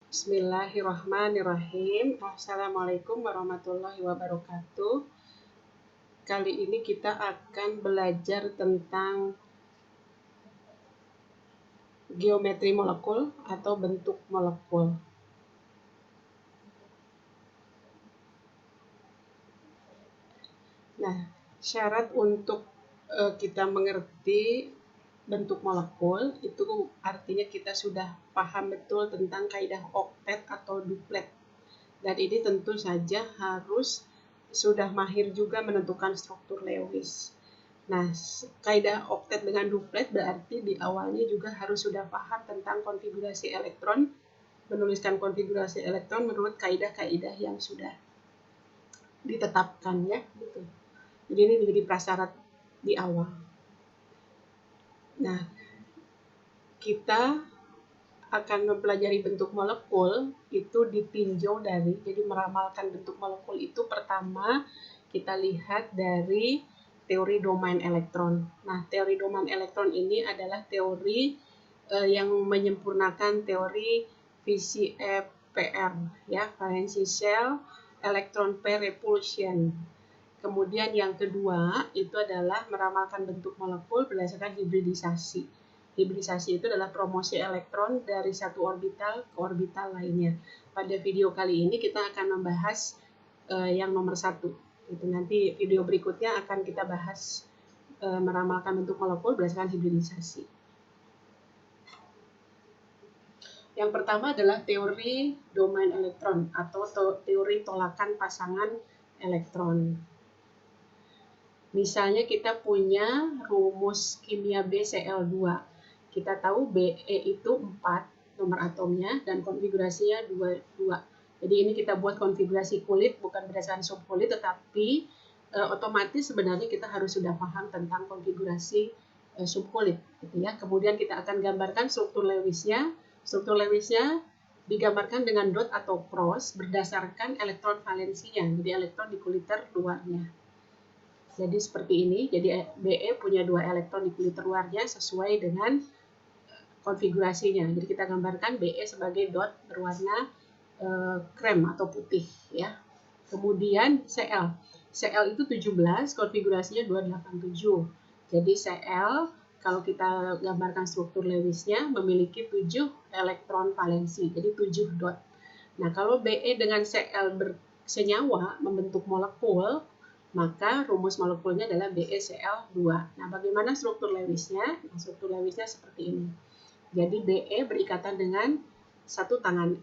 Bismillahirrahmanirrahim. Assalamualaikum warahmatullahi wabarakatuh. Kali ini kita akan belajar tentang geometri molekul atau bentuk molekul. Nah, syarat untuk kita mengerti bentuk molekul itu artinya kita sudah paham betul tentang kaidah oktet atau duplet. Dan ini tentu saja harus sudah mahir juga menentukan struktur Lewis. Nah, kaidah oktet dengan duplet berarti di awalnya juga harus sudah paham tentang konfigurasi elektron, menuliskan konfigurasi elektron menurut kaidah-kaidah yang sudah ditetapkan ya, gitu. Jadi ini menjadi prasyarat di awal. Nah, kita akan mempelajari bentuk molekul itu ditinjau dari, jadi meramalkan bentuk molekul itu pertama kita lihat dari teori domain elektron. Nah, teori domain elektron ini adalah teori yang menyempurnakan teori VCEPR, ya, valence shell electron pair repulsion. Kemudian yang kedua itu adalah meramalkan bentuk molekul berdasarkan hibridisasi. Hibridisasi itu adalah promosi elektron dari satu orbital ke orbital lainnya. Pada video kali ini kita akan membahas yang nomor 1. Itu nanti video berikutnya akan kita bahas meramalkan bentuk molekul berdasarkan hibridisasi. Yang pertama adalah teori domain elektron atau teori tolakan pasangan elektron. Misalnya kita punya rumus kimia BCl2. Kita tahu Be itu 4 nomor atomnya dan konfigurasinya 22. Jadi ini kita buat konfigurasi kulit bukan berdasarkan subkulit, tetapi otomatis sebenarnya kita harus sudah paham tentang konfigurasi subkulit gitu ya. Kemudian kita akan gambarkan struktur Lewisnya. Struktur Lewisnya digambarkan dengan dot atau cross berdasarkan elektron valensinya. Jadi elektron di kulit terluarnya. Jadi seperti ini, jadi Be punya 2 elektron di kulit terluarnya sesuai dengan konfigurasinya. Jadi kita gambarkan Be sebagai dot berwarna krem atau putih ya. Kemudian Cl. Cl itu 17, konfigurasinya 287. Jadi Cl kalau kita gambarkan struktur Lewisnya memiliki 7 elektron valensi, jadi 7 dot. Nah, kalau Be dengan Cl bersenyawa membentuk molekul, maka rumus molekulnya adalah BeCl2. Nah, bagaimana struktur Lewisnya? Nah, struktur Lewisnya seperti ini. Jadi Be berikatan dengan satu tangan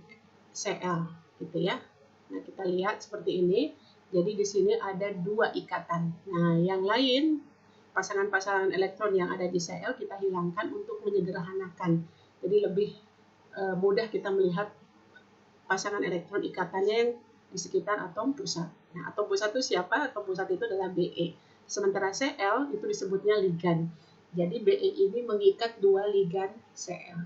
Cl, gitu ya. Nah, kita lihat seperti ini. Jadi di sini ada 2 ikatan. Nah, yang lain pasangan-pasangan elektron yang ada di Cl kita hilangkan untuk menyederhanakan. Jadi lebih mudah kita melihat pasangan elektron ikatannya yang di sekitar atom pusat. Nah, atom pusat itu siapa? Atom pusat itu adalah Be. Sementara Cl itu disebutnya ligan. Jadi Be ini mengikat 2 ligan Cl.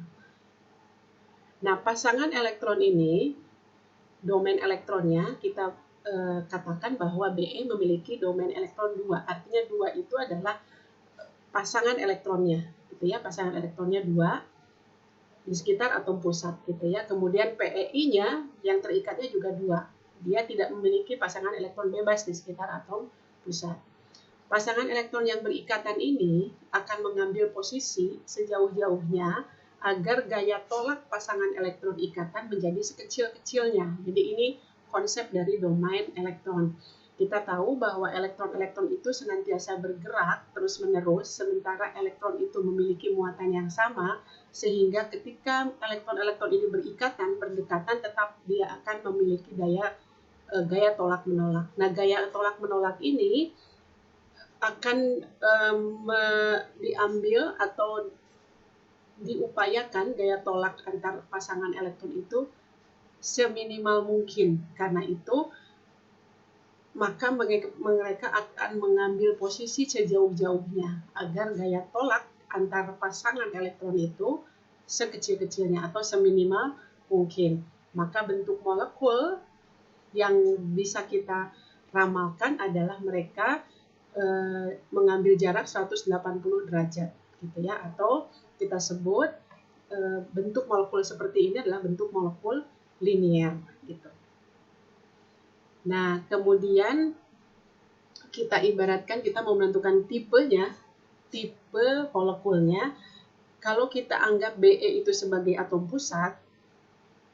Nah, pasangan elektron ini, domain elektronnya kita katakan bahwa Be memiliki domain elektron 2. Artinya 2 itu adalah pasangan elektronnya, gitu ya. Pasangan elektronnya 2 di sekitar atom pusat, gitu ya. Kemudian PeI-nya yang terikatnya juga 2. Dia tidak memiliki pasangan elektron bebas di sekitar atom pusat. Pasangan elektron yang berikatan ini akan mengambil posisi sejauh-jauhnya agar gaya tolak pasangan elektron ikatan menjadi sekecil-kecilnya. Jadi ini konsep dari domain elektron. Kita tahu bahwa elektron-elektron itu senantiasa bergerak terus-menerus, sementara elektron itu memiliki muatan yang sama, sehingga ketika elektron-elektron ini berikatan, berdekatan, tetap dia akan memiliki gaya tolak-menolak. Nah, gaya tolak-menolak ini akan diambil atau diupayakan gaya tolak antar pasangan elektron itu seminimal mungkin. Karena itu, maka mereka akan mengambil posisi sejauh-jauhnya agar gaya tolak antar pasangan elektron itu sekecil-kecilnya atau seminimal mungkin. Maka bentuk molekul yang bisa kita ramalkan adalah mereka mengambil jarak 180 derajat gitu ya, atau kita sebut bentuk molekul seperti ini adalah bentuk molekul linier gitu. Nah, kemudian kita ibaratkan kita mau menentukan tipenya, tipe molekulnya. Kalau kita anggap Be itu sebagai atom pusat,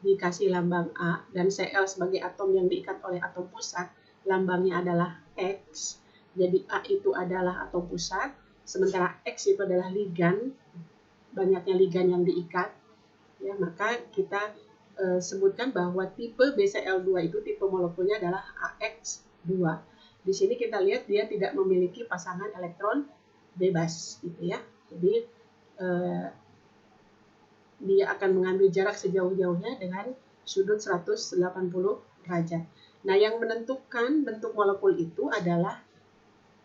dikasih lambang A, dan Cl sebagai atom yang diikat oleh atom pusat, lambangnya adalah X. Jadi A itu adalah atom pusat, sementara X itu adalah ligan, banyaknya ligan yang diikat. Ya, maka kita sebutkan bahwa tipe BCl2 itu tipe molekulnya adalah AX2. Di sini kita lihat dia tidak memiliki pasangan elektron bebas, gitu ya. Jadi dia akan mengambil jarak sejauh-jauhnya dengan sudut 180 derajat. Nah, yang menentukan bentuk molekul itu adalah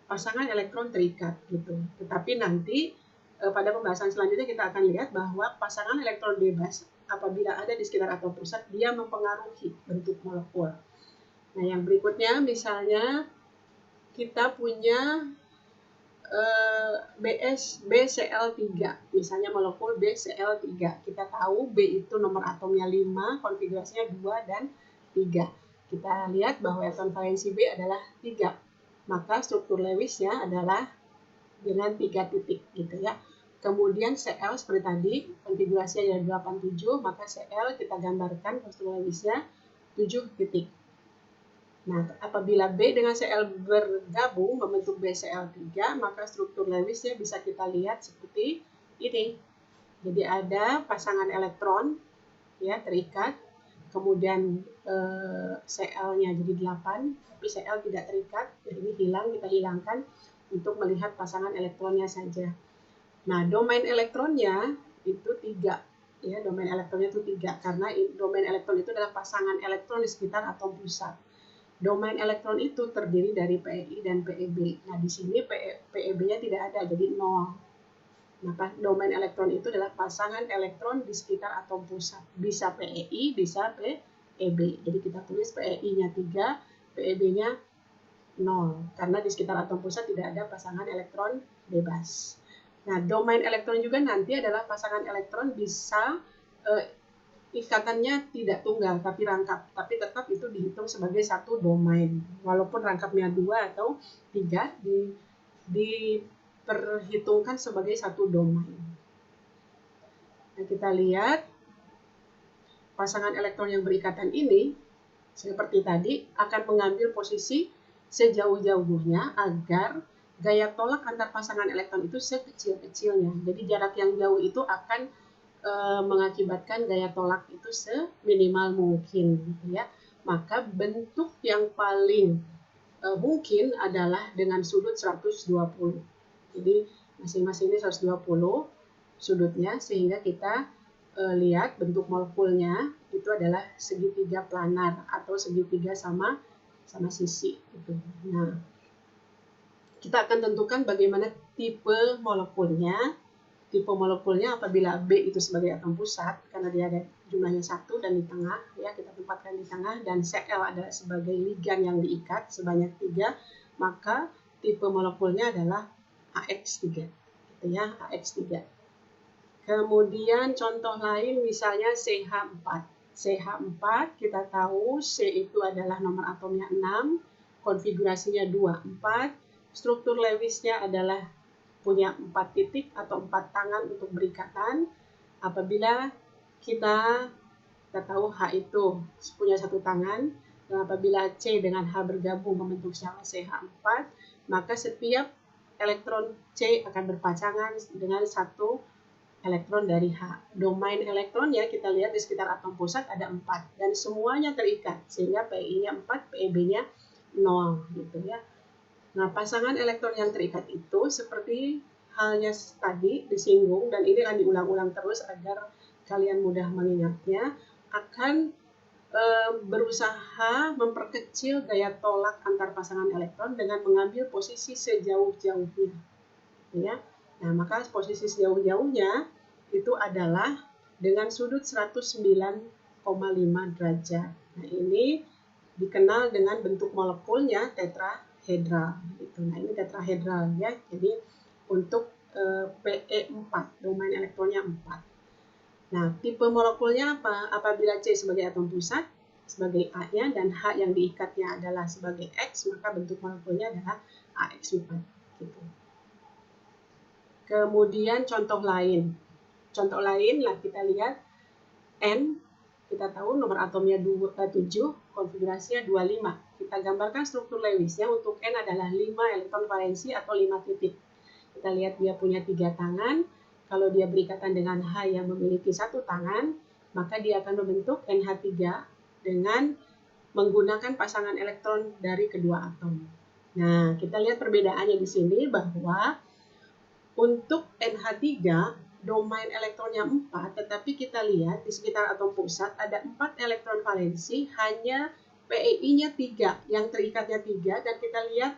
pasangan elektron terikat, gitu. Tetapi nanti pada pembahasan selanjutnya kita akan lihat bahwa pasangan elektron bebas apabila ada di sekitar atom pusat, dia mempengaruhi bentuk molekul. Nah, yang berikutnya misalnya kita punya BCl3, misalnya molekul BCl3. Kita tahu B itu nomor atomnya 5, konfigurasinya 2 dan 3. Kita lihat bahwa elektron valensi B adalah 3. Maka struktur Lewisnya adalah dengan 3 titik gitu ya. Kemudian Cl seperti tadi, konfigurasinya adalah 87, maka Cl kita gambarkan struktur Lewisnya 7 titik. Nah, apabila B dengan Cl bergabung membentuk BCl3, maka struktur Lewisnya bisa kita lihat seperti ini. Jadi ada pasangan elektron ya terikat, kemudian Cl-nya jadi 8, tapi Cl tidak terikat, jadi ini hilang, kita hilangkan untuk melihat pasangan elektronnya saja. Nah, domain elektronnya itu 3. Ya, domain elektronnya itu 3 karena domain elektron itu adalah pasangan elektron di sekitar atom pusat. Domain elektron itu terdiri dari PeI dan PeB. Nah, di sini PeB-nya tidak ada, jadi 0. Maka domain elektron itu adalah pasangan elektron di sekitar atom pusat. Bisa PeI, bisa PeB. Jadi kita tulis PeI-nya 3, PeB-nya 0. Karena di sekitar atom pusat tidak ada pasangan elektron bebas. Nah, domain elektron juga nanti adalah pasangan elektron bisa ikatannya tidak tunggal tapi rangkap, tapi tetap itu dihitung sebagai satu domain walaupun rangkapnya 2 atau 3 diperhitungkan sebagai satu domain. Nah, kita lihat pasangan elektron yang berikatan ini seperti tadi akan mengambil posisi sejauh-jauhnya agar gaya tolak antar pasangan elektron itu sekecil-kecilnya. Jadi jarak yang jauh itu akan mengakibatkan gaya tolak itu seminimal mungkin gitu ya. Maka bentuk yang paling mungkin adalah dengan sudut 120. Jadi masing-masing ini 120 sudutnya sehingga kita lihat bentuk molekulnya itu adalah segitiga planar atau segitiga sama sisi gitu. Nah, kita akan tentukan bagaimana tipe molekulnya. Tipe molekulnya apabila B itu sebagai atom pusat karena dia ada jumlahnya 1 dan di tengah ya kita tempatkan di tengah, dan Cl adalah sebagai ligan yang diikat sebanyak 3, maka tipe molekulnya adalah AX3 gitu ya, AX3. Kemudian contoh lain misalnya CH4. CH4 kita tahu C itu adalah nomor atomnya 6, konfigurasinya 2, 4, struktur Lewisnya adalah punya 4 titik atau 4 tangan untuk berikatan. Apabila kita tahu H itu punya 1 tangan, dan apabila C dengan H bergabung membentuk sama CH4, maka setiap elektron C akan berpasangan dengan 1 elektron dari H. Domain elektronnya kita lihat di sekitar atom pusat ada 4 dan semuanya terikat sehingga PI-nya 4, PeB-nya 0 gitu ya. Nah, pasangan elektron yang terikat itu seperti halnya tadi disinggung, dan ini akan diulang-ulang terus agar kalian mudah mengingatnya, akan berusaha memperkecil gaya tolak antar pasangan elektron dengan mengambil posisi sejauh-jauhnya. Ya. Nah, maka posisi sejauh-jauhnya itu adalah dengan sudut 109,5 derajat. Nah, ini dikenal dengan bentuk molekulnya tetrahedral gitu. Nah, ini tetrahedral ya. Jadi untuk PE4, domain elektronnya 4. Nah, tipe molekulnya apa? Apabila C sebagai atom pusat, sebagai A-nya, dan H yang diikatnya adalah sebagai X, maka bentuk molekulnya adalah AX4. Gitu. Kemudian contoh lain. Contoh lain lah kita lihat N, kita tahu nomor atomnya 7, konfigurasinya 25. Kita gambarkan struktur Lewisnya. Untuk N adalah 5 elektron valensi atau 5 titik. Kita lihat dia punya 3 tangan. Kalau dia berikatan dengan H yang memiliki 1 tangan, maka dia akan membentuk NH3 dengan menggunakan pasangan elektron dari kedua atom. Nah, kita lihat perbedaannya di sini bahwa untuk NH3, domain elektronnya 4, tetapi kita lihat di sekitar atom pusat ada 4 elektron valensi, hanya PeI-nya 3, yang terikatnya 3, dan kita lihat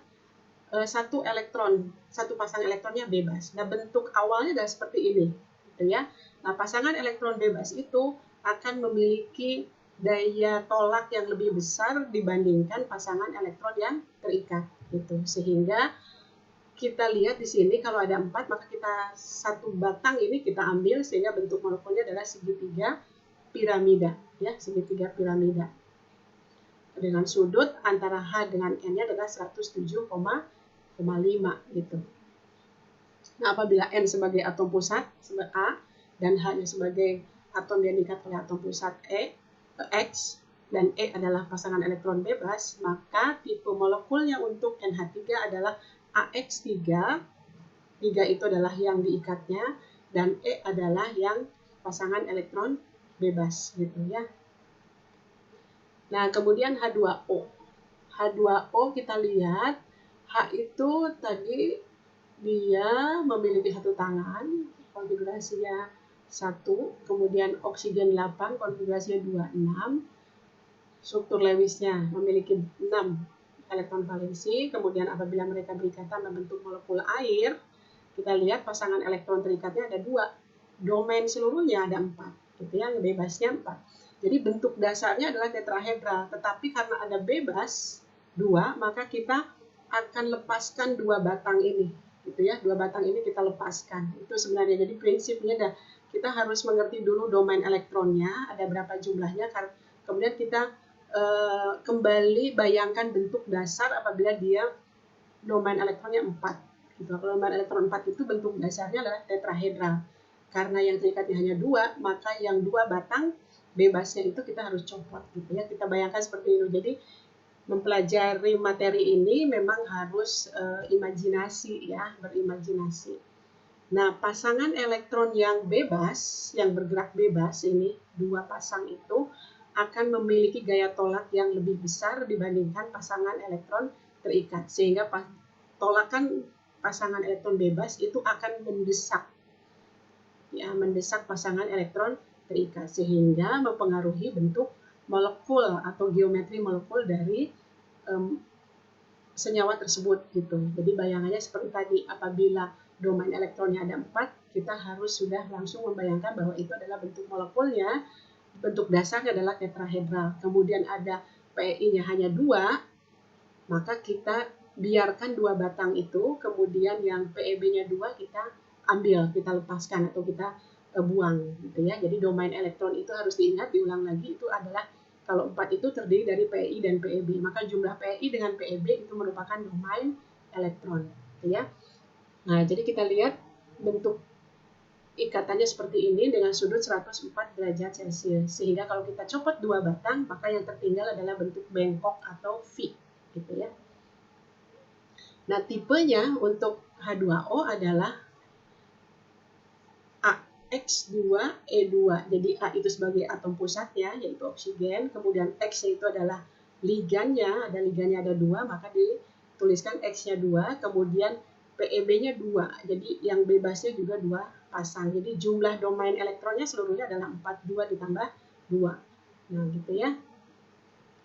satu pasang elektronnya bebas. Nah, bentuk awalnya adalah seperti ini, gitu ya. Nah, pasangan elektron bebas itu akan memiliki daya tolak yang lebih besar dibandingkan pasangan elektron yang terikat, gitu. Sehingga kita lihat di sini kalau ada 4, maka kita satu batang ini kita ambil sehingga bentuk molekulnya adalah segitiga piramida, ya, segitiga piramida. Dengan sudut antara H dengan N-nya adalah 107,5 gitu. Nah, apabila N sebagai atom pusat sebagai A dan H-nya sebagai atom yang diikat oleh atom pusat X dan E adalah pasangan elektron bebas, maka tipe molekulnya untuk NH3 adalah AX3, 3 itu adalah yang diikatnya, dan E adalah yang pasangan elektron bebas, gitu ya. Nah, kemudian H2O. H2O kita lihat, H itu tadi dia memiliki 1 tangan, konfigurasinya 1, kemudian oksigen 8, konfigurasinya 26, struktur Lewisnya memiliki 6 elektron valensi, kemudian apabila mereka berikatan membentuk molekul air, kita lihat pasangan elektron terikatnya ada 2, domain seluruhnya ada 4, gitu ya, bebasnya 4. Jadi bentuk dasarnya adalah tetrahedral, tetapi karena ada bebas 2, maka kita akan lepaskan 2 batang ini, gitu ya, 2 batang ini kita lepaskan. Itu sebenarnya, jadi prinsipnya dah kita harus mengerti dulu domain elektronnya, ada berapa jumlahnya, kemudian kita kembali bayangkan bentuk dasar apabila dia domain elektronnya 4. Gitu. Kalau domain elektron 4 itu bentuk dasarnya adalah tetrahedral. Karena yang terikatnya hanya 2, maka yang 2 batang bebasnya itu kita harus copot. Gitu ya. Kita bayangkan seperti itu. Jadi mempelajari materi ini memang harus imajinasi, ya, berimajinasi. Nah, pasangan elektron yang bebas, yang bergerak bebas ini, 2 pasang itu akan memiliki gaya tolak yang lebih besar dibandingkan pasangan elektron terikat. Sehingga tolakan pasangan elektron bebas itu akan mendesak, ya, mendesak pasangan elektron terikat. Sehingga mempengaruhi bentuk molekul atau geometri molekul dari senyawa tersebut, gitu. Jadi bayangannya seperti tadi, apabila domain elektronnya ada 4, kita harus sudah langsung membayangkan bahwa itu adalah bentuk molekulnya. Bentuk dasarnya adalah tetrahedral, kemudian ada PeI-nya hanya 2, maka kita biarkan 2 batang itu, kemudian yang PeB-nya 2 kita ambil, kita lepaskan atau kita buang, gitu ya. Jadi domain elektron itu harus diingat, diulang lagi, itu adalah kalau 4 itu terdiri dari PeI dan PeB, maka jumlah PeI dengan PeB itu merupakan domain elektron, gitu ya. Nah, jadi kita lihat bentuk ikatannya seperti ini dengan sudut 104 derajat Celcius. Sehingga kalau kita copot 2 batang, maka yang tertinggal adalah bentuk bengkok atau V, gitu ya. Nah, tipenya untuk H2O adalah AX2E2. Jadi A itu sebagai atom pusat, ya, yaitu oksigen. Kemudian X itu adalah ligannya, ada 2, maka dituliskan X-nya 2. Kemudian PeB-nya 2. Jadi yang bebasnya juga 2 pasang. Jadi jumlah domain elektronnya seluruhnya adalah 4, 2 ditambah 2. Nah, gitu ya.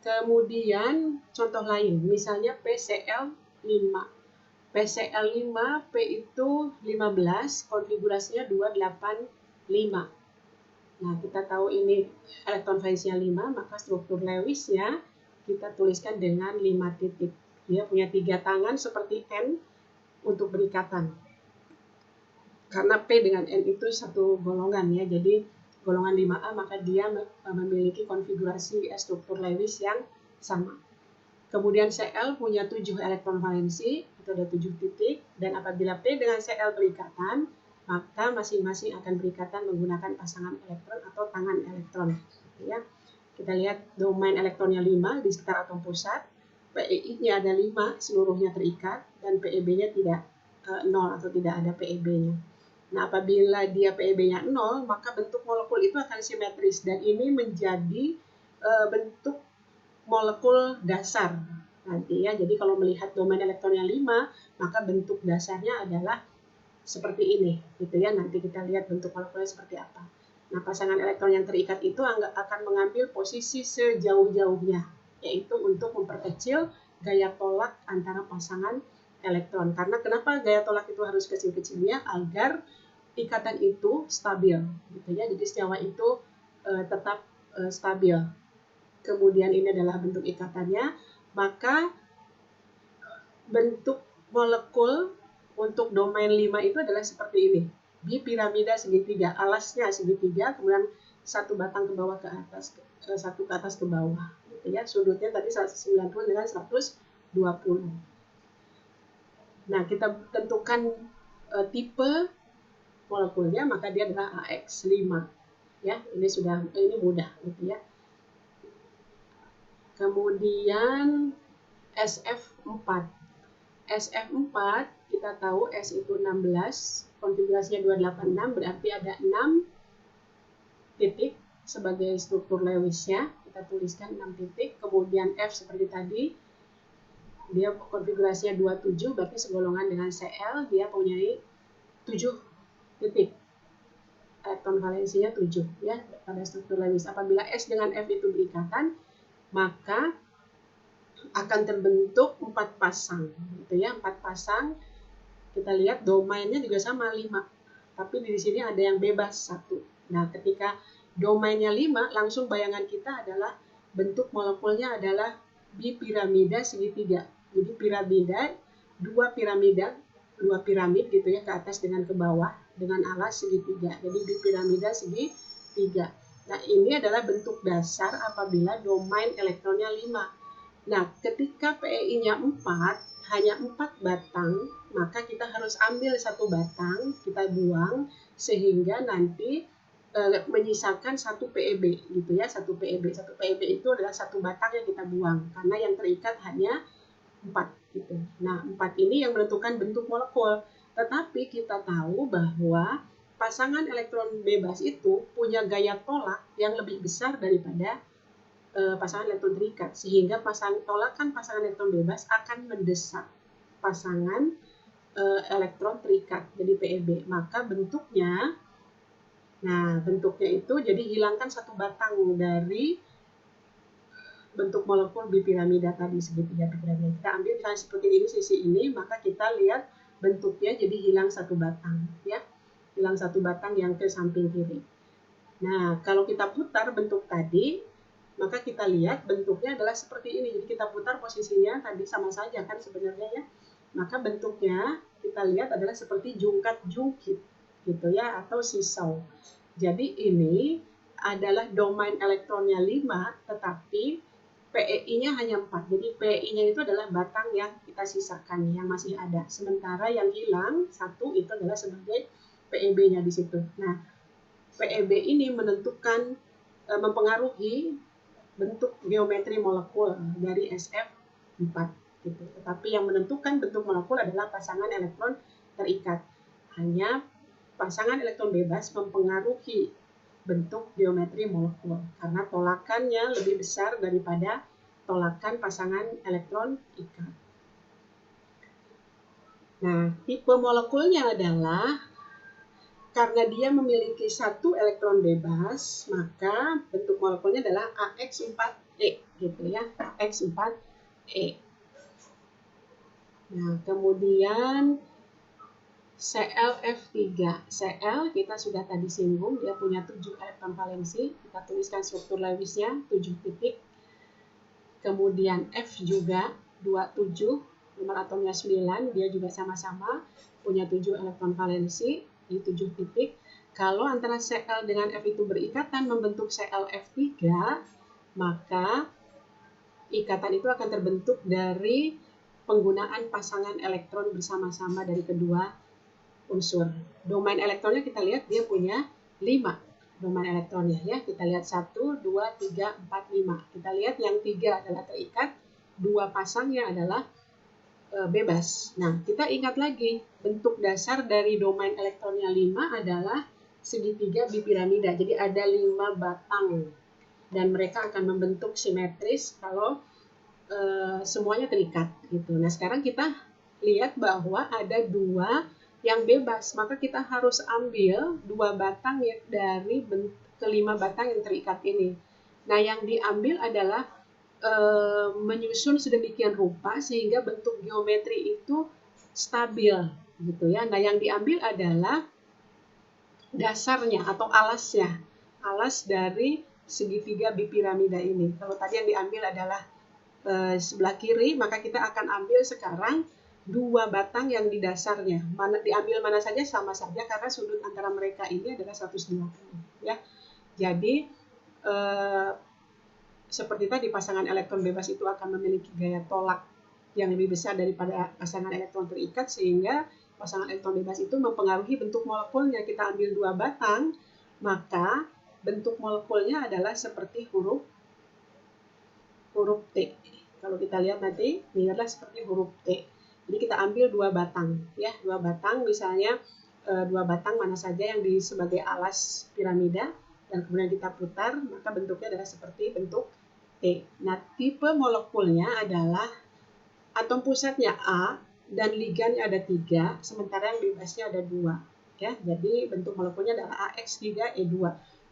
Kemudian contoh lain, misalnya PCl5. PCl5, P itu 15, konfigurasinya 285. Nah, kita tahu ini elektron valensinya 5, maka struktur Lewisnya kita tuliskan dengan 5 titik. Dia punya 3 tangan seperti N untuk berikatan. Karena P dengan N itu satu golongan, ya, jadi golongan 5A, maka dia memiliki konfigurasi struktur Lewis yang sama. Kemudian Cl punya 7 elektron valensi, itu ada 7 titik, dan apabila P dengan Cl berikatan, maka masing-masing akan berikatan menggunakan pasangan elektron atau tangan elektron. Ya. Kita lihat domain elektronnya 5 di sekitar atom pusat, PEI-nya ada 5, seluruhnya terikat, dan PEB-nya tidak 0 atau tidak ada PEB-nya. Nah, apabila dia PEB-nya 0, maka bentuk molekul itu akan simetris, dan ini menjadi bentuk molekul dasar nanti ya. Jadi kalau melihat domain elektronnya 5, maka bentuk dasarnya adalah seperti ini, gitu ya. Nanti kita lihat bentuk molekulnya seperti apa. Nah, pasangan elektron yang terikat itu akan mengambil posisi sejauh-jauhnya, yaitu untuk memperkecil gaya tolak antara pasangan elektron. Karena kenapa gaya tolak itu harus kecil-kecilnya? Agar ikatan itu stabil, gitu ya. Jadi senyawa itu tetap stabil. Kemudian ini adalah bentuk ikatannya, maka bentuk molekul untuk domain 5 itu adalah seperti ini. Bipiramida segitiga, alasnya segitiga, kemudian satu batang ke bawah ke atas, satu ke atas ke bawah. Gitu ya. Sudutnya tadi 190 dengan 120. Nah, kita tentukan tipe molekulnya, maka dia adalah AX5. Ya, ini mudah gitu ya. Kemudian SF4. SF4 kita tahu S itu 16, konfigurasinya 286, berarti ada 6 titik sebagai struktur Lewisnya. Kita tuliskan 6 titik. Kemudian F seperti tadi, dia konfigurasinya 27, berarti segolongan dengan Cl, dia punya 7 titik. Elektron valensinya 7 ya pada struktur Lewis. Apabila S dengan F itu berikatan, maka akan terbentuk 4 pasang, gitu ya, 4 pasang. Kita lihat domainnya juga sama 5, tapi di sini ada yang bebas 1. Nah, ketika domainnya 5, langsung bayangan kita adalah bentuk molekulnya adalah bipiramida segitiga. Jadi piramida, dua piramid gitu ya, ke atas dengan ke bawah dengan alas segitiga. Jadi bipiramida segitiga. Nah, ini adalah bentuk dasar apabila domain elektronnya 5. Nah, ketika PEI-nya 4, hanya 4 batang, maka kita harus ambil 1 batang, kita buang, sehingga nanti menyisakan 1 PEB, gitu ya, 1 PEB. 1 PEB itu adalah 1 batang yang kita buang, karena yang terikat hanya 4, gitu. Nah, 4 ini yang menentukan bentuk molekul. Tetapi kita tahu bahwa pasangan elektron bebas itu punya gaya tolak yang lebih besar daripada pasangan elektron terikat, sehingga tolakan pasangan elektron bebas akan mendesak pasangan elektron terikat, jadi PEB. Maka bentuknya, itu jadi hilangkan 1 batang dari bentuk molekul bipiramida tadi, segitiga piramida. Kita ambil misalnya seperti ini, sisi ini, maka kita lihat bentuknya jadi hilang 1 batang, ya, hilang 1 batang yang ke samping kiri. Nah, kalau kita putar bentuk tadi, maka kita lihat bentuknya adalah seperti ini. Jadi kita putar posisinya tadi sama saja kan sebenarnya ya. Maka bentuknya kita lihat adalah seperti jungkat-jungkit gitu ya, atau sisau. Jadi ini adalah domain elektronnya 5, tetapi PEI-nya hanya 4. Jadi PEI-nya itu adalah batang yang kita sisakan, yang masih ada. Sementara yang hilang 1 itu adalah sebagai PEB-nya di situ. Nah, PEB ini menentukan, mempengaruhi bentuk geometri molekul dari SF4 gitu. Tetapi yang menentukan bentuk molekul adalah pasangan elektron terikat. Hanya pasangan elektron bebas mempengaruhi bentuk geometri molekul karena tolakannya lebih besar daripada tolakan pasangan elektron ikat. Nah, tipe molekulnya adalah karena dia memiliki 1 elektron bebas, maka bentuk molekulnya adalah AX4E, gitu ya, AX4E. Nah, kemudian ClF3. Cl kita sudah tadi singgung, dia punya 7 elektron valensi. Kita tuliskan struktur Lewisnya 7 titik. Kemudian F juga 27, nomor atomnya 9, dia juga sama-sama punya 7 elektron valensi di 7 titik. Kalau antara Cl dengan F itu berikatan membentuk ClF3, maka ikatan itu akan terbentuk dari penggunaan pasangan elektron bersama-sama dari kedua unsur. Domain elektronnya kita lihat dia punya 5 domain elektronnya ya. Kita lihat 1, 2, 3, 4, 5. Kita lihat yang 3 adalah terikat, 2 pasangnya adalah bebas. Nah, kita ingat lagi bentuk dasar dari domain elektronnya 5 adalah segitiga bipiramida. Jadi ada 5 batang dan mereka akan membentuk simetris kalau semuanya terikat gitu. Nah, sekarang kita lihat bahwa ada 2 yang bebas, maka kita harus ambil 2 batang dari kelima batang yang terikat ini. Nah, yang diambil adalah menyusun sedemikian rupa sehingga bentuk geometri itu stabil gitu ya. Nah, yang diambil adalah dasarnya atau alasnya, alas dari segitiga bipiramida ini. Kalau tadi yang diambil adalah sebelah kiri, maka kita akan ambil sekarang 2 batang yang di dasarnya. Diambil mana saja sama saja karena sudut antara mereka ini adalah 180 ya. Jadi seperti tadi pasangan elektron bebas itu akan memiliki gaya tolak yang lebih besar daripada pasangan elektron terikat, sehingga pasangan elektron bebas itu mempengaruhi bentuk molekulnya. Kita ambil 2 batang, maka bentuk molekulnya adalah seperti huruf T. Kalau kita lihat nanti, ini adalah seperti huruf T. Jadi kita ambil 2 batang, ya, 2 batang, misalnya 2 batang mana saja yang sebagai alas piramida, dan kemudian kita putar, maka bentuknya adalah seperti bentuk T. Nah, tipe molekulnya adalah atom pusatnya A dan ligannya ada 3, sementara yang bebasnya ada 2. Ya, jadi bentuk molekulnya adalah AX3E2.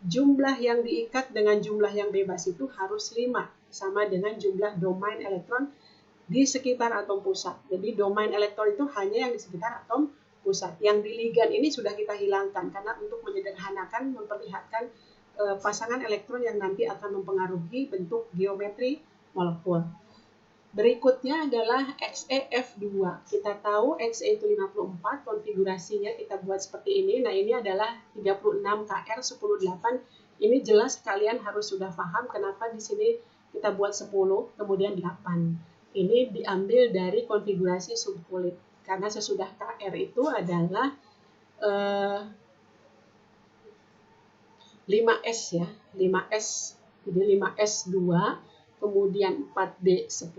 Jumlah yang diikat dengan jumlah yang bebas itu harus 5, sama dengan jumlah domain elektron di sekitar atom pusat. Jadi domain elektron itu hanya yang di sekitar atom pusat. Yang di ligan ini sudah kita hilangkan karena untuk menyederhanakan, memperlihatkan pasangan elektron yang nanti akan mempengaruhi bentuk geometri molekul. Berikutnya adalah XeF2. Kita tahu Xe itu 54, konfigurasinya kita buat seperti ini. Nah, ini adalah 36Kr108. Ini jelas kalian harus sudah paham kenapa di sini kita buat 10, kemudian 8. Ini diambil dari konfigurasi subkulit. Karena sesudah Kr itu adalah 5S ya, 5S. Jadi 5S2. Kemudian 4D10,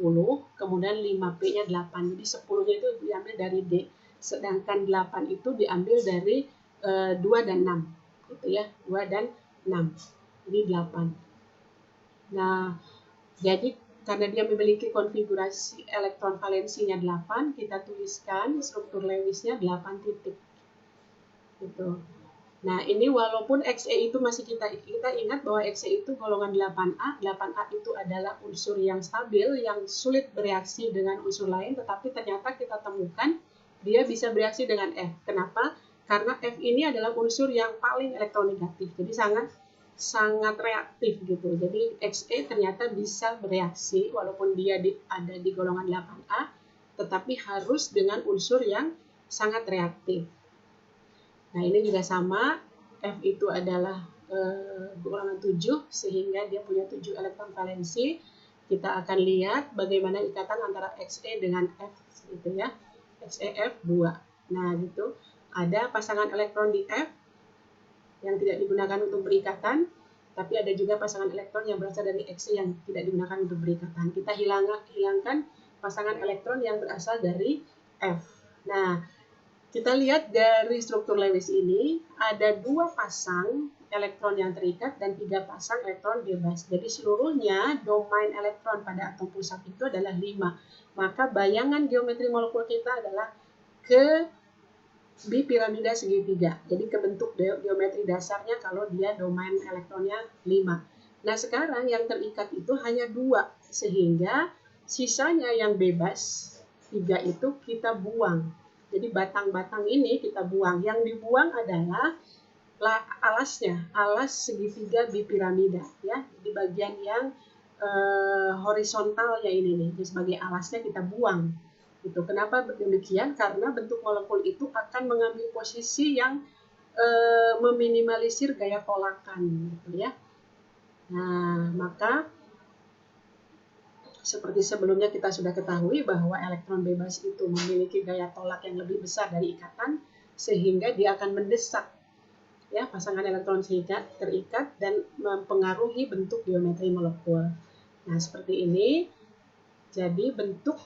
kemudian 5P-nya 8. Jadi 10-nya itu diambil dari D. Sedangkan 8 itu diambil dari 2 dan 6. Gitu ya, 2 dan 6. Jadi 8. Nah, jadi karena dia memiliki konfigurasi elektron valensinya 8, kita tuliskan struktur Lewisnya 8 titik. Gitu. Nah, ini walaupun Xe itu masih kita ingat bahwa Xe itu golongan 8A. 8A itu adalah unsur yang stabil, yang sulit bereaksi dengan unsur lain, tetapi ternyata kita temukan dia bisa bereaksi dengan F. Kenapa? Karena F ini adalah unsur yang paling elektronegatif, jadi sangat reaktif gitu. Jadi Xe ternyata bisa bereaksi walaupun dia ada di golongan 8A, tetapi harus dengan unsur yang sangat reaktif. Nah, ini juga sama, F itu adalah golongan 7, sehingga dia punya 7 elektron valensi. Kita akan lihat bagaimana ikatan antara Xe dengan F, gitu ya, XeF2. Nah, gitu, ada pasangan elektron di F yang tidak digunakan untuk berikatan, tapi ada juga pasangan elektron yang berasal dari Xe yang tidak digunakan untuk berikatan. Kita hilangkan pasangan elektron yang berasal dari F. Nah, kita lihat dari struktur Lewis ini, ada 2 pasang elektron yang terikat dan 3 pasang elektron bebas. Jadi seluruhnya domain elektron pada atom pusat itu adalah 5. Maka bayangan geometri molekul kita adalah ke bipiramida segitiga. Jadi kebentuk geometri dasarnya kalau dia domain elektronnya 5. Nah, sekarang yang terikat itu hanya 2, sehingga sisanya yang bebas 3 itu kita buang. Jadi batang-batang ini kita buang. Yang dibuang adalah alasnya, alas segitiga bipiramida ya. Di bagian yang horizontalnya ini nih, jadi sebagai alasnya kita buang. Gitu. Kenapa demikian? Karena bentuk molekul itu akan mengambil posisi yang meminimalisir gaya tolakan gitu ya. Nah, maka seperti sebelumnya kita sudah ketahui bahwa elektron bebas itu memiliki gaya tolak yang lebih besar dari ikatan, sehingga dia akan mendesak ya pasangan elektron terikat dan mempengaruhi bentuk geometri molekul. Nah, seperti ini. Jadi bentuk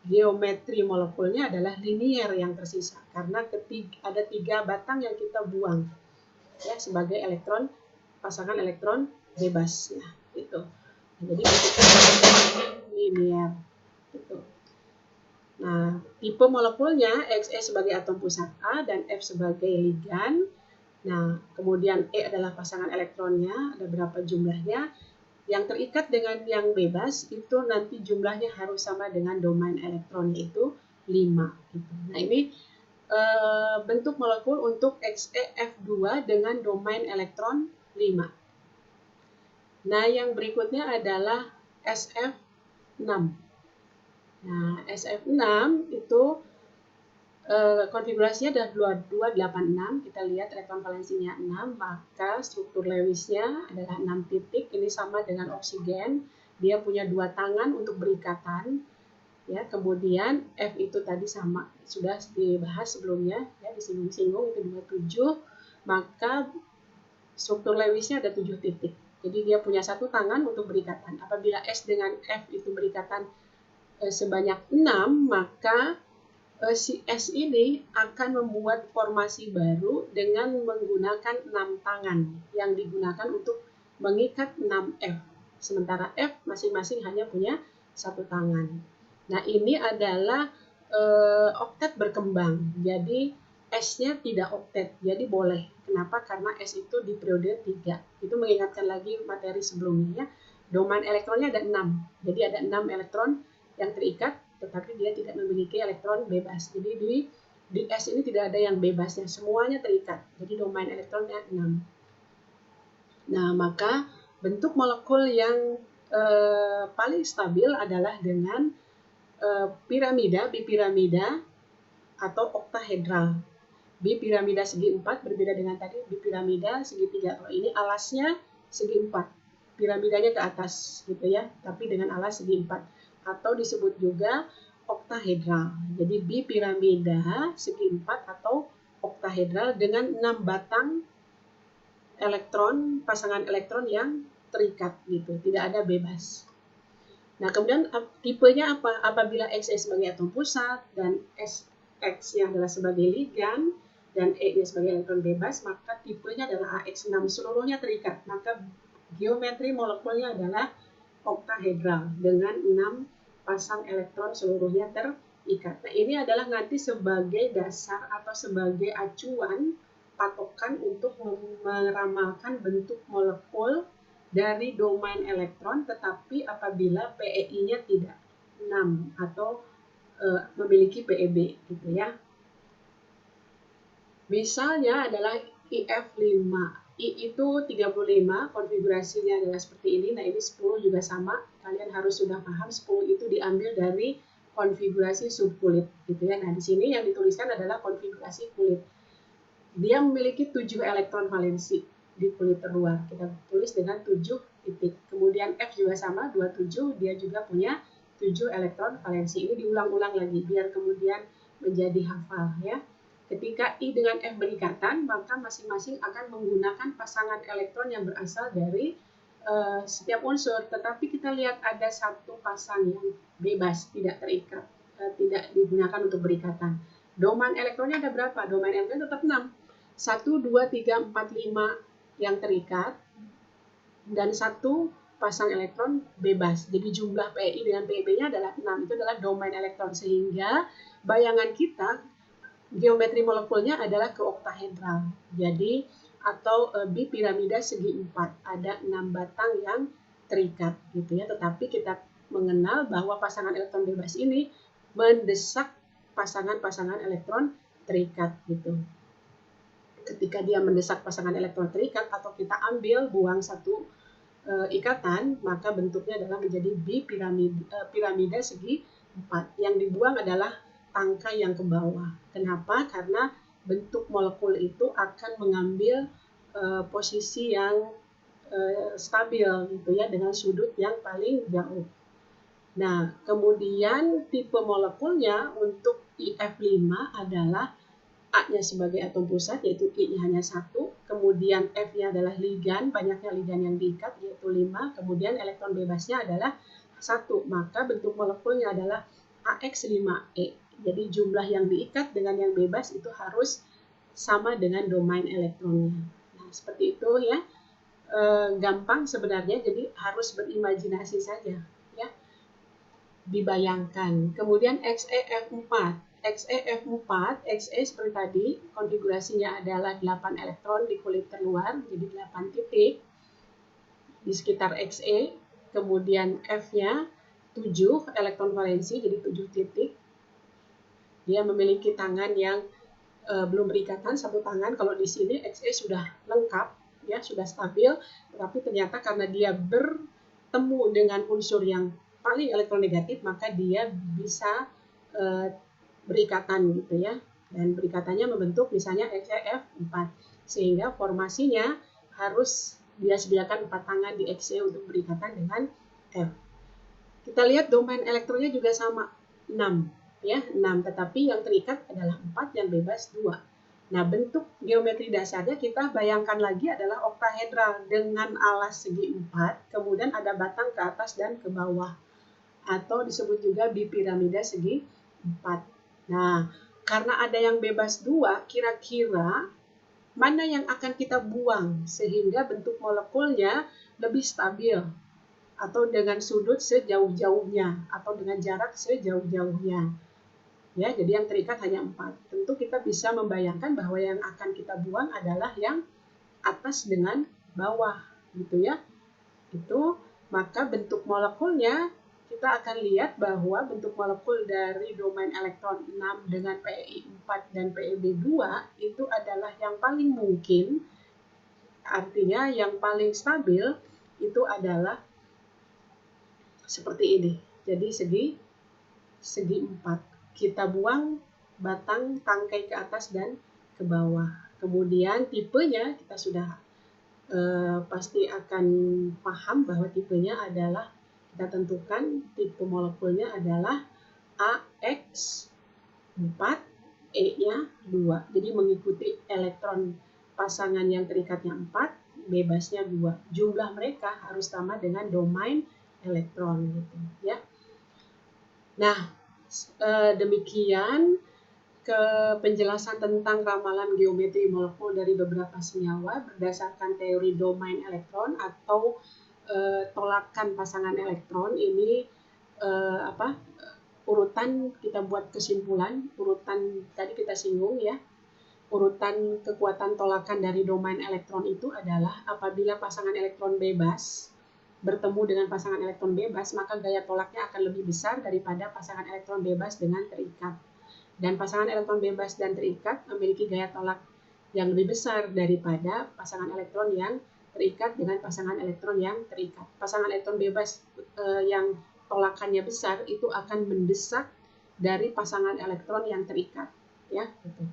geometri molekulnya adalah linier yang tersisa karena ada 3 batang yang kita buang ya sebagai elektron pasangan elektron bebas ya itu. Jadi bentuknya linier gitu. Nah, tipe molekulnya Xe sebagai atom pusat A dan F sebagai ligan. Nah, kemudian E adalah pasangan elektronnya, ada berapa jumlahnya. Yang terikat dengan yang bebas itu nanti jumlahnya harus sama dengan domain elektronnya itu 5. Gitu. Nah, ini bentuk molekul untuk XeF2 dengan domain elektron 5. Nah, yang berikutnya adalah SF6. Nah, SF6 itu konfigurasinya adalah 2286. Kita lihat elektron valensinya 6, maka struktur Lewisnya adalah 6 titik. Ini sama dengan oksigen. Dia punya 2 tangan untuk berikatan. Ya, kemudian F itu tadi sama, sudah dibahas sebelumnya, ya, disinggung-singgung itu 27. Maka struktur Lewisnya ada 7 titik. Jadi dia punya 1 tangan untuk berikatan. Apabila S dengan F itu berikatan sebanyak 6, maka si S ini akan membuat formasi baru dengan menggunakan 6 tangan yang digunakan untuk mengikat 6F. Sementara F masing-masing hanya punya 1 tangan. Nah, ini adalah oktet berkembang. Jadi S-nya tidak oktet, jadi boleh. Kenapa? Karena S itu di periode 3. Itu mengingatkan lagi materi sebelumnya. Domain elektronnya ada 6. Jadi ada 6 elektron yang terikat, tetapi dia tidak memiliki elektron bebas. Jadi di S ini tidak ada yang bebasnya, semuanya terikat. Jadi domain elektronnya 6. Nah, maka bentuk molekul yang paling stabil adalah dengan piramida, bipiramida atau oktahedral. Bipiramida segi 4 berbeda dengan tadi bipiramida segi 3. Kalau ini alasnya segi 4. Piramidanya ke atas gitu ya, tapi dengan alas segi 4. Atau disebut juga oktahedral. Jadi bipiramida segi 4 atau oktahedral dengan 6 batang elektron, pasangan elektron yang terikat gitu, tidak ada bebas. Nah, kemudian tipenya apa? Apabila Xe sebagai atom pusat dan Sx-nya adalah sebagai ligan dan E-nya sebagai elektron bebas, maka tipenya adalah AX6, seluruhnya terikat. Maka geometri molekulnya adalah oktahedral dengan 6 pasang elektron seluruhnya terikat. Nah, ini adalah nanti sebagai dasar atau sebagai acuan patokan untuk meramalkan bentuk molekul dari domain elektron, tetapi apabila PeI-nya tidak 6 atau memiliki PeB gitu ya. Misalnya adalah IF5. I itu 35, konfigurasinya adalah seperti ini. Nah, ini 10 juga sama. Kalian harus sudah paham 10 itu diambil dari konfigurasi subkulit gitu ya. Nah, di sini yang dituliskan adalah konfigurasi kulit. Dia memiliki 7 elektron valensi di kulit terluar. Kita tulis dengan 7 titik. Kemudian F juga sama, 27, dia juga punya 7 elektron valensi. Ini diulang-ulang lagi biar kemudian menjadi hafal ya. Ketika I dengan F berikatan, maka masing-masing akan menggunakan pasangan elektron yang berasal dari setiap unsur. Tetapi kita lihat ada satu pasang yang bebas, tidak terikat, tidak digunakan untuk berikatan. Domain elektronnya ada berapa? Domain elektronnya tetap 6. 1, 2, 3, 4, 5 yang terikat, dan 1 pasang elektron bebas. Jadi jumlah PeI dengan PeB-nya adalah 6. Itu adalah domain elektron. Sehingga bayangan kita, geometri molekulnya adalah keoktahedral. Jadi atau bipiramida segi 4. Ada 6 batang yang terikat gitu ya. Tetapi kita mengenal bahwa pasangan elektron bebas ini mendesak pasangan-pasangan elektron terikat gitu. Ketika dia mendesak pasangan elektron terikat atau kita ambil buang satu ikatan, maka bentuknya adalah menjadi piramida segi 4. Yang dibuang adalah tangkai yang ke bawah. Kenapa? Karena bentuk molekul itu akan mengambil posisi yang stabil gitu ya, dengan sudut yang paling jauh. Nah, kemudian tipe molekulnya untuk IF5 adalah A-nya sebagai atom pusat, yaitu I-nya hanya 1, kemudian F-nya adalah ligan, banyaknya ligan yang diikat, yaitu 5, kemudian elektron bebasnya adalah 1, maka bentuk molekulnya adalah AX5E. Jadi jumlah yang diikat dengan yang bebas itu harus sama dengan domain elektronnya. Nah, seperti itu ya, gampang sebenarnya, jadi harus berimajinasi saja ya, dibayangkan. Kemudian XeF4. XeF4, Xe seperti tadi, konfigurasinya adalah 8 elektron di kulit terluar, jadi 8 titik di sekitar Xe, kemudian F-nya 7 elektron valensi, jadi 7 titik. Dia memiliki tangan yang belum berikatan, satu tangan. Kalau di sini Xe sudah lengkap, ya sudah stabil, tetapi ternyata karena dia bertemu dengan unsur yang paling elektronegatif, maka dia bisa berikatan gitu ya, dan berikatannya membentuk misalnya XeF4, sehingga formasinya harus dia sediakan 4 tangan di Xe untuk berikatan dengan F. Kita lihat domain elektronnya juga sama, 6 ya, 6, tetapi yang terikat adalah 4, yang bebas 2. Nah, bentuk geometri dasarnya kita bayangkan lagi adalah oktahedral dengan alas segi 4, kemudian ada batang ke atas dan ke bawah, atau disebut juga bipiramida segi 4. Nah, karena ada yang bebas 2, kira-kira mana yang akan kita buang sehingga bentuk molekulnya lebih stabil, atau dengan sudut sejauh-jauhnya, atau dengan jarak sejauh-jauhnya. Ya, jadi yang terikat hanya 4. Tentu kita bisa membayangkan bahwa yang akan kita buang adalah yang atas dengan bawah, gitu ya. Itu, maka bentuk molekulnya kita akan lihat bahwa bentuk molekul dari domain elektron 6 dengan PeI4 dan PeB2 itu adalah yang paling mungkin, artinya yang paling stabil itu adalah seperti ini. Jadi segi 4. Kita buang batang tangkai ke atas dan ke bawah. Kemudian tipenya kita sudah pasti akan paham bahwa tipenya adalah, kita tentukan tipe molekulnya adalah AX4, E-nya 2. Jadi mengikuti elektron pasangan yang terikatnya 4, bebasnya 2. Jumlah mereka harus sama dengan domain elektron gitu ya. Nah, demikian ke penjelasan tentang ramalan geometri molekul dari beberapa senyawa berdasarkan teori domain elektron atau tolakan pasangan elektron. Ini urutan kita buat kesimpulan, urutan tadi kita singgung ya. Urutan kekuatan tolakan dari domain elektron itu adalah apabila pasangan elektron bebas bertemu dengan pasangan elektron bebas, maka gaya tolaknya akan lebih besar daripada pasangan elektron bebas dengan terikat. Dan pasangan elektron bebas dan terikat memiliki gaya tolak yang lebih besar daripada pasangan elektron yang terikat dengan pasangan elektron yang terikat. Pasangan elektron bebas yang tolakannya besar itu akan mendesak dari pasangan elektron yang terikat, ya. Gitu.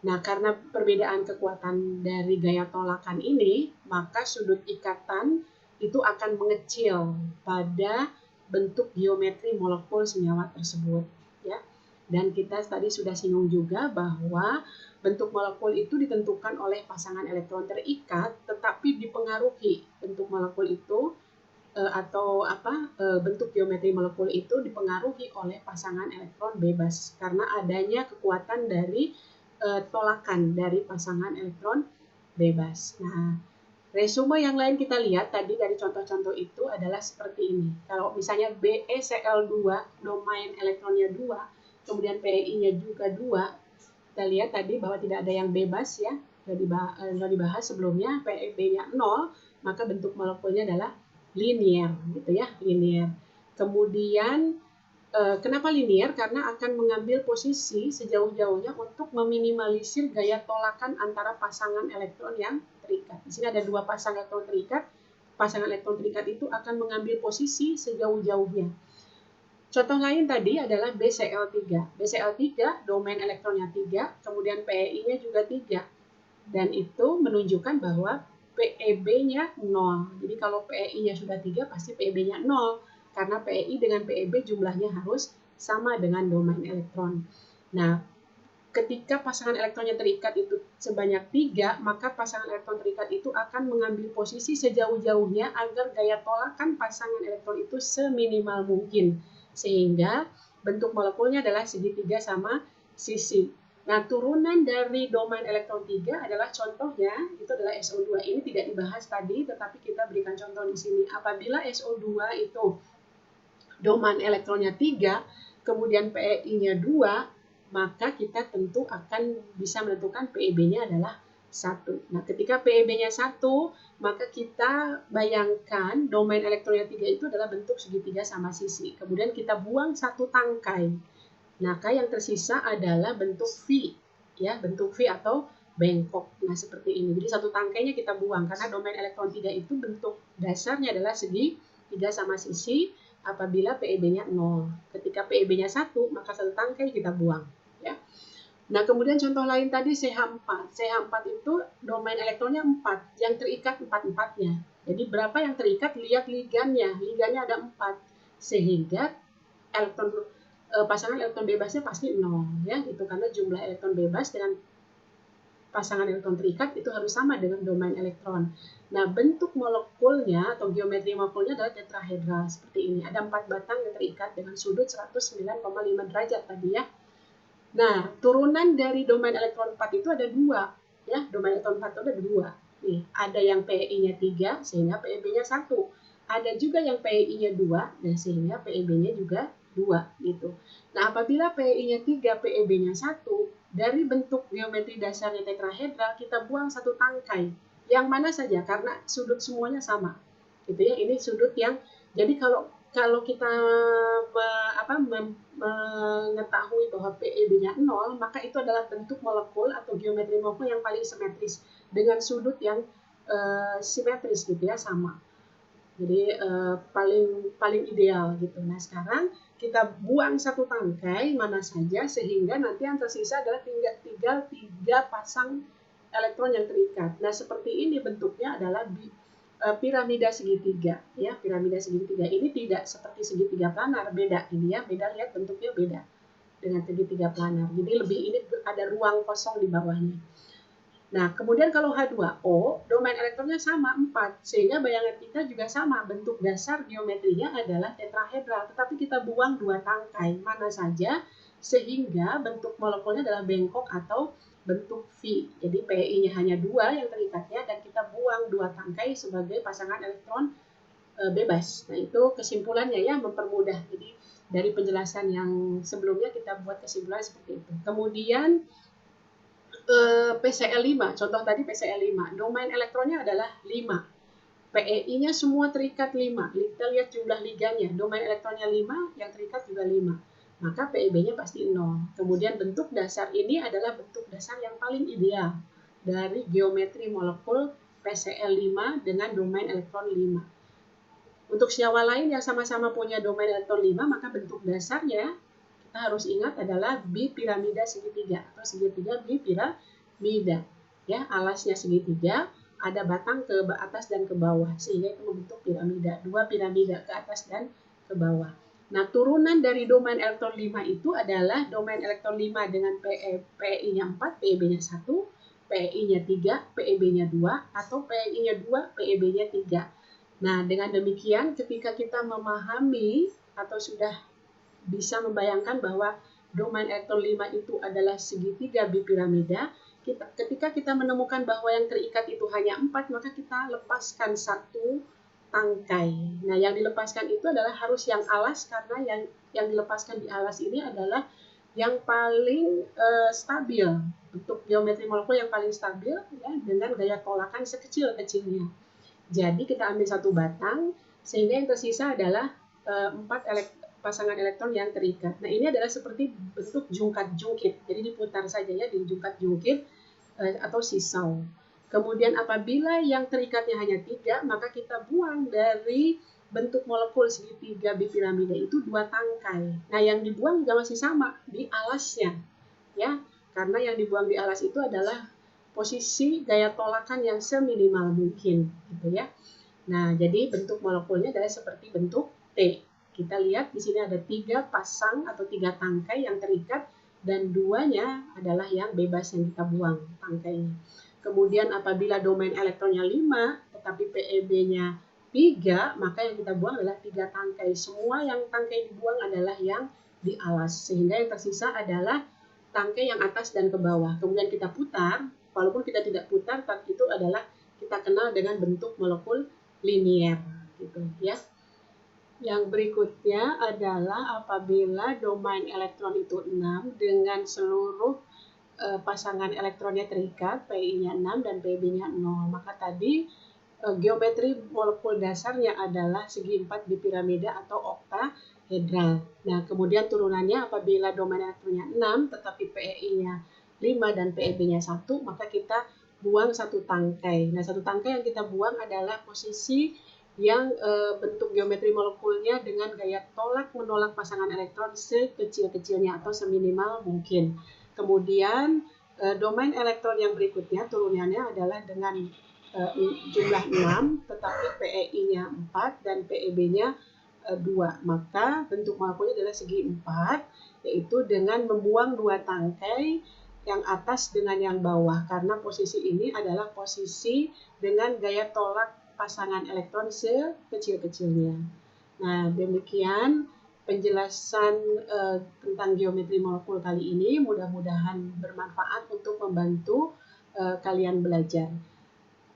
Nah, karena perbedaan kekuatan dari gaya tolakan ini, maka sudut ikatan itu akan mengecil pada bentuk geometri molekul senyawa tersebut, ya. Dan kita tadi sudah singgung juga bahwa bentuk molekul itu ditentukan oleh pasangan elektron terikat, tetapi dipengaruhi bentuk molekul itu bentuk geometri molekul itu dipengaruhi oleh pasangan elektron bebas karena adanya kekuatan dari tolakan dari pasangan elektron bebas. Nah, resume yang lain kita lihat tadi dari contoh-contoh itu adalah seperti ini. Kalau misalnya BeCl2 domain elektronnya 2, kemudian PeI-nya juga 2, kita lihat tadi bahwa tidak ada yang bebas ya, sudah dibahas sebelumnya, PeB-nya 0, maka bentuk molekulnya adalah linear gitu ya, linear. Kemudian kenapa linear? Karena akan mengambil posisi sejauh-jauhnya untuk meminimalisir gaya tolakan antara pasangan elektron yang terikat. Di sini ada 2 pasang elektron terikat. Pasangan elektron terikat itu akan mengambil posisi sejauh-jauhnya. Contoh lain tadi adalah BCl3. BCl3 domain elektronnya 3, kemudian PeI-nya juga 3. Dan itu menunjukkan bahwa PeB-nya 0. Jadi kalau PeI-nya sudah 3, pasti PeB-nya 0. Karena PeI dengan PeB jumlahnya harus sama dengan domain elektron. Nah, ketika pasangan elektronnya terikat itu sebanyak 3, maka pasangan elektron terikat itu akan mengambil posisi sejauh-jauhnya agar gaya tolakan pasangan elektron itu seminimal mungkin. Sehingga bentuk molekulnya adalah segitiga sama sisi. Nah, turunan dari domain elektron 3 adalah contohnya, itu adalah SO2. Ini tidak dibahas tadi, tetapi kita berikan contoh di sini. Apabila SO2 itu domain elektronnya 3, kemudian PeI-nya 2, maka kita tentu akan bisa menentukan PeB-nya adalah 1. Nah, ketika PeB-nya 1, maka kita bayangkan domain elektronnya 3 itu adalah bentuk segitiga sama sisi. Kemudian kita buang satu tangkai. Maka yang tersisa adalah bentuk V, ya, bentuk V atau bengkok. Nah, seperti ini. Jadi satu tangkainya kita buang karena domain elektron 3 itu bentuk dasarnya adalah segitiga sama sisi apabila PeB-nya 0. Ketika PeB-nya 1, maka satu tangkai kita buang. Ya. Nah, kemudian contoh lain tadi CH4. CH4 itu domain elektronnya 4, yang terikat 4-4-nya. Jadi berapa yang terikat? Lihat ligannya. Ligannya ada 4. Sehingga pasangan elektron bebasnya pasti 0, ya, gitu. Karena jumlah elektron bebas dengan pasangan elektron terikat itu harus sama dengan domain elektron. Nah, bentuk molekulnya atau geometri molekulnya adalah tetrahedral seperti ini. Ada 4 batang yang terikat dengan sudut 109,5 derajat tadi, ya. Nah, turunan dari domain elektron 4 itu ada 2, ya. Domain elektron 4 itu ada 2. Nih, ada yang PeI-nya 3 sehingga PeB-nya 1. Ada juga yang PeI-nya 2 dan sehingga PeB-nya juga 2 gitu. Nah, apabila PeI-nya 3, PeB-nya 1, dari bentuk geometri dasarnya tetrahedral kita buang satu tangkai. Yang mana saja karena sudut semuanya sama. Gitu ya. Ini sudut yang jadi kalau kita mengetahui bahwa PeB-nya 0, maka itu adalah bentuk molekul atau geometri molekul yang paling simetris dengan sudut yang simetris gitu ya, sama. Jadi paling ideal gitu. Nah, sekarang kita buang satu tangkai mana saja sehingga nanti yang tersisa adalah tinggal 3 pasang elektron yang terikat. Nah, seperti ini bentuknya adalah piramida segitiga, ya. Piramida segitiga ini tidak seperti segitiga planar, beda ini ya, beda, lihat bentuknya beda dengan segitiga planar. Jadi lebih ini ada ruang kosong di bawahnya. Nah, kemudian kalau H2O, domain elektronnya sama 4, sehingga bayangan kita juga sama, bentuk dasar geometrinya adalah tetrahedral, tetapi kita buang 2 tangkai, mana saja, sehingga bentuk molekulnya adalah bengkok atau bentuk V. Jadi PeI-nya hanya 2 yang terikatnya, dan kita buang 2 tangkai sebagai pasangan elektron bebas. Nah, itu kesimpulannya ya, mempermudah. Jadi dari penjelasan yang sebelumnya kita buat kesimpulan seperti itu. Kemudian PCl5, contoh tadi PCl5, domain elektronnya adalah 5. PeI-nya semua terikat 5. Kita lihat jumlah ligannya, domain elektronnya 5, yang terikat juga 5. Maka PeB-nya pasti 0. Kemudian bentuk dasar ini adalah bentuk dasar yang paling ideal dari geometri molekul PCl5 dengan domain elektron 5. Untuk senyawa lain yang sama-sama punya domain elektron 5, maka bentuk dasarnya kita harus ingat adalah bipiramida segitiga atau segitiga bipiramida. Ya, alasnya segitiga, ada batang ke atas dan ke bawah sehingga itu membentuk piramida, 2 piramida ke atas dan ke bawah. Nah, turunan dari domain elektron 5 itu adalah domain elektron 5 dengan PeI-nya 4, PeB-nya 1, PeI-nya 3, PeB-nya 2, atau PeI-nya 2, PeB-nya 3. Nah, dengan demikian ketika kita memahami atau sudah bisa membayangkan bahwa domain elektron 5 itu adalah segitiga bipiramida, ketika kita menemukan bahwa yang terikat itu hanya 4, maka kita lepaskan satu tangkai. Nah, yang dilepaskan itu adalah harus yang alas, karena yang dilepaskan di alas ini adalah yang paling stabil, untuk geometri molekul yang paling stabil ya, dengan gaya tolakan sekecil-kecilnya. Jadi kita ambil satu batang sehingga yang tersisa adalah 4 pasangan elektron yang terikat. Nah, ini adalah seperti bentuk jungkat-jungkit. Jadi diputar saja ya, di jungkat-jungkit atau sisau. Kemudian apabila yang terikatnya hanya 3, maka kita buang dari bentuk molekul segitiga bipiramida itu dua tangkai. Nah, yang dibuang juga masih sama di alasnya, ya, karena yang dibuang di alas itu adalah posisi gaya tolakan yang seminimal mungkin, gitu ya. Nah, jadi bentuk molekulnya adalah seperti bentuk T. Kita lihat di sini ada 3 pasang atau 3 tangkai yang terikat dan 2-nya adalah yang bebas yang kita buang tangkainya. Kemudian apabila domain elektronnya 5 tetapi PeB-nya 3, maka yang kita buang adalah 3 tangkai. Semua yang tangkai dibuang adalah yang di alas, sehingga yang tersisa adalah tangkai yang atas dan ke bawah. Kemudian kita putar, walaupun kita tidak putar, tapi itu adalah kita kenal dengan bentuk molekul linier, gitu ya. Yang berikutnya adalah apabila domain elektron itu 6 dengan seluruh pasangan elektronnya terikat, Pi-nya 6 dan Pb-nya 0. Maka tadi geometri molekul dasarnya adalah segi 4 bipiramida atau oktahedral. Nah, kemudian turunannya apabila domain elektronnya 6 tetapi Pi-nya 5 dan Peb-nya 1, maka kita buang satu tangkai. Nah, satu tangkai yang kita buang adalah posisi yang bentuk geometri molekulnya dengan gaya tolak menolak pasangan elektron sekecil-kecilnya atau seminimal mungkin. Kemudian domain elektron yang berikutnya turunannya adalah dengan jumlah 6 tetapi Pi-nya 4 dan Peb-nya 2. Maka bentuk molekulnya adalah segi 4, yaitu dengan membuang 2 tangkai, yang atas dengan yang bawah, karena posisi ini adalah posisi dengan gaya tolak pasangan elektron sekecil-kecilnya. Nah, demikian penjelasan tentang geometri molekul kali ini. Mudah-mudahan bermanfaat untuk membantu kalian belajar.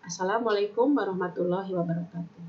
Assalamualaikum warahmatullahi wabarakatuh.